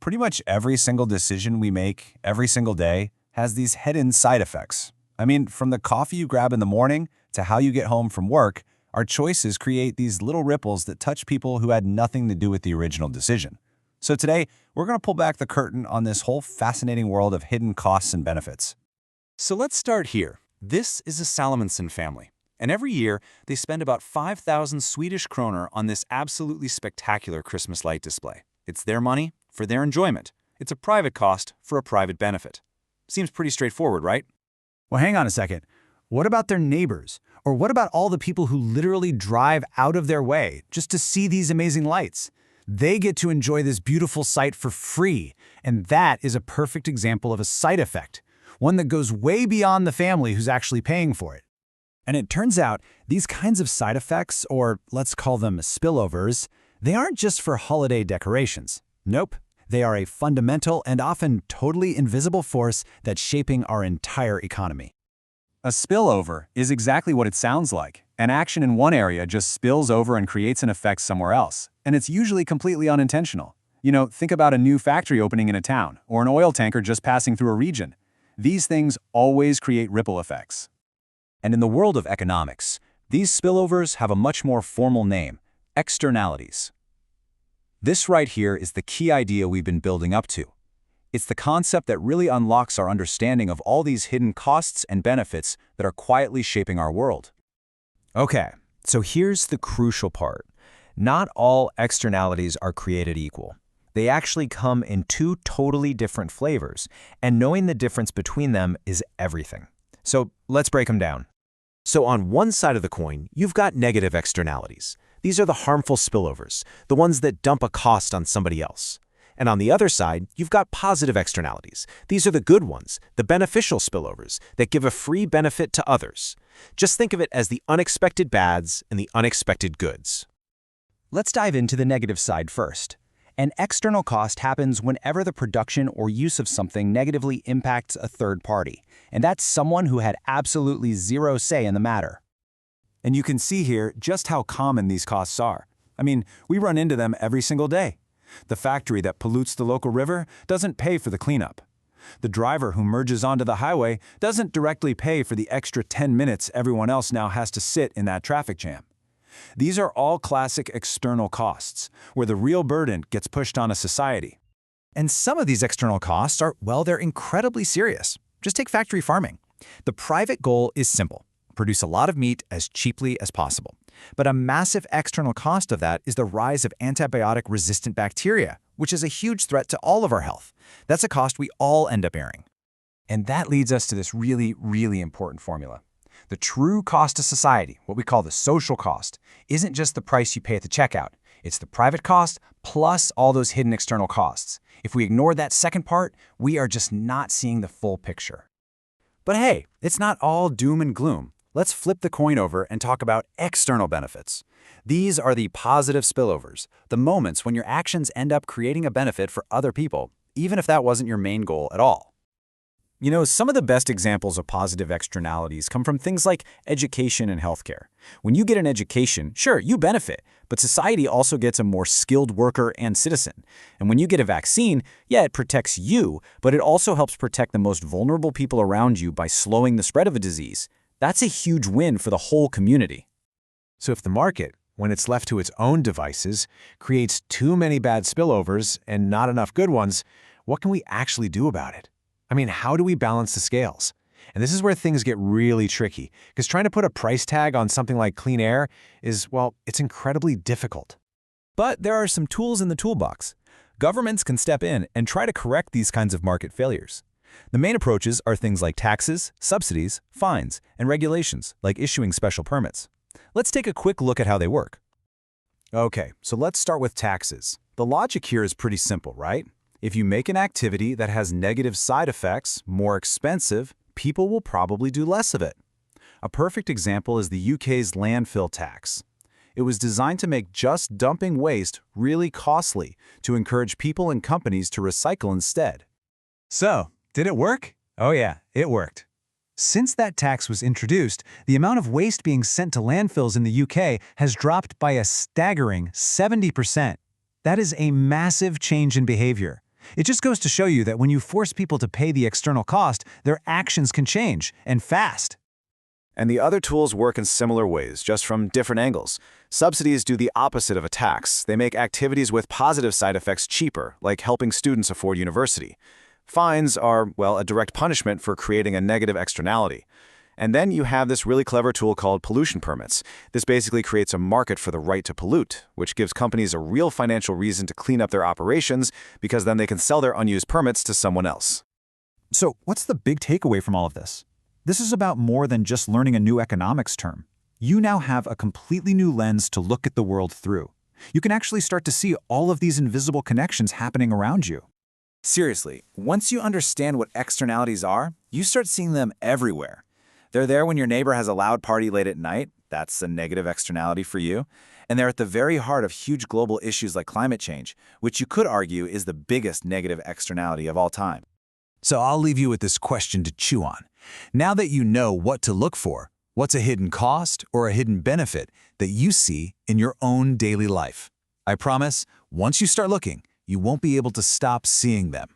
Pretty much every single decision we make every single day has these hidden side effects. From the coffee you grab in the morning to how you get home from work, our choices create these little ripples that touch people who had nothing to do with the original decision. So today, we're going to pull back the curtain on this whole fascinating world of hidden costs and benefits. So let's start here. This is a Salomonsson family, and every year they spend about 5,000 Swedish kroner on this absolutely spectacular Christmas light display. It's their money for their enjoyment. It's a private cost for a private benefit. Seems pretty straightforward, right? Well, hang on a second. What about their neighbors? Or what about all the people who literally drive out of their way just to see these amazing lights? They get to enjoy this beautiful sight for free, and that is a perfect example of a side effect, one that goes way beyond the family who's actually paying for it. And it turns out these kinds of side effects, or let's call them spillovers, they aren't just for holiday decorations. Nope. They are a fundamental and often totally invisible force that's shaping our entire economy. A spillover is exactly what it sounds like. An action in one area just spills over and creates an effect somewhere else, and it's usually completely unintentional. Think about a new factory opening in a town, or an oil tanker just passing through a region. These things always create ripple effects. And in the world of economics, these spillovers have a much more formal name: externalities. This right here is the key idea we've been building up to. It's the concept that really unlocks our understanding of all these hidden costs and benefits that are quietly shaping our world. Okay, so here's the crucial part. Not all externalities are created equal. They actually come in two totally different flavors, and knowing the difference between them is everything. So let's break them down. So on one side of the coin, you've got negative externalities. These are the harmful spillovers, the ones that dump a cost on somebody else. And on the other side, you've got positive externalities. These are the good ones, the beneficial spillovers that give a free benefit to others. Just think of it as the unexpected bads and the unexpected goods. Let's dive into the negative side first. An external cost happens whenever the production or use of something negatively impacts a third party, and that's someone who had absolutely zero say in the matter. And you can see here just how common these costs are. We run into them every single day. The factory that pollutes the local river doesn't pay for the cleanup. The driver who merges onto the highway doesn't directly pay for the extra 10 minutes everyone else now has to sit in that traffic jam. These are all classic external costs, where the real burden gets pushed on a society. And some of these external costs are, well, they're incredibly serious. Just take factory farming. The private goal is simple: produce a lot of meat as cheaply as possible. But a massive external cost of that is the rise of antibiotic-resistant bacteria, which is a huge threat to all of our health. That's a cost we all end up bearing. And that leads us to this really, really important formula. The true cost to society, what we call the social cost, isn't just the price you pay at the checkout. It's the private cost plus all those hidden external costs. If we ignore that second part, we are just not seeing the full picture. But hey, it's not all doom and gloom. Let's flip the coin over and talk about external benefits. These are the positive spillovers, the moments when your actions end up creating a benefit for other people, even if that wasn't your main goal at all. Some of the best examples of positive externalities come from things like education and healthcare. When you get an education, sure, you benefit, but society also gets a more skilled worker and citizen. And when you get a vaccine, yeah, it protects you, but it also helps protect the most vulnerable people around you by slowing the spread of a disease. That's a huge win for the whole community. So if the market, when it's left to its own devices, creates too many bad spillovers and not enough good ones, what can we actually do about it? How do we balance the scales? And this is where things get really tricky, because trying to put a price tag on something like clean air is, well, it's incredibly difficult. But there are some tools in the toolbox. Governments can step in and try to correct these kinds of market failures. The main approaches are things like taxes, subsidies, fines, and regulations, like issuing special permits. Let's take a quick look at how they work. Okay, so let's start with taxes. The logic here is pretty simple, right? If you make an activity that has negative side effects more expensive, people will probably do less of it. A perfect example is the UK's landfill tax. It was designed to make just dumping waste really costly to encourage people and companies to recycle instead. So, did it work? Oh yeah, it worked. Since that tax was introduced, the amount of waste being sent to landfills in the UK has dropped by a staggering 70%. That is a massive change in behavior. It just goes to show you that when you force people to pay the external cost, their actions can change, and fast. And the other tools work in similar ways, just from different angles. Subsidies do the opposite of a tax. They make activities with positive side effects cheaper, like helping students afford university. Fines are, well, a direct punishment for creating a negative externality. And then you have this really clever tool called pollution permits. This basically creates a market for the right to pollute, which gives companies a real financial reason to clean up their operations because then they can sell their unused permits to someone else. So, what's the big takeaway from all of this? This is about more than just learning a new economics term. You now have a completely new lens to look at the world through. You can actually start to see all of these invisible connections happening around you. Seriously, once you understand what externalities are, you start seeing them everywhere. They're there when your neighbor has a loud party late at night. That's a negative externality for you. And they're at the very heart of huge global issues like climate change, which you could argue is the biggest negative externality of all time. So I'll leave you with this question to chew on. Now that you know what to look for, what's a hidden cost or a hidden benefit that you see in your own daily life? I promise, once you start looking, you won't be able to stop seeing them.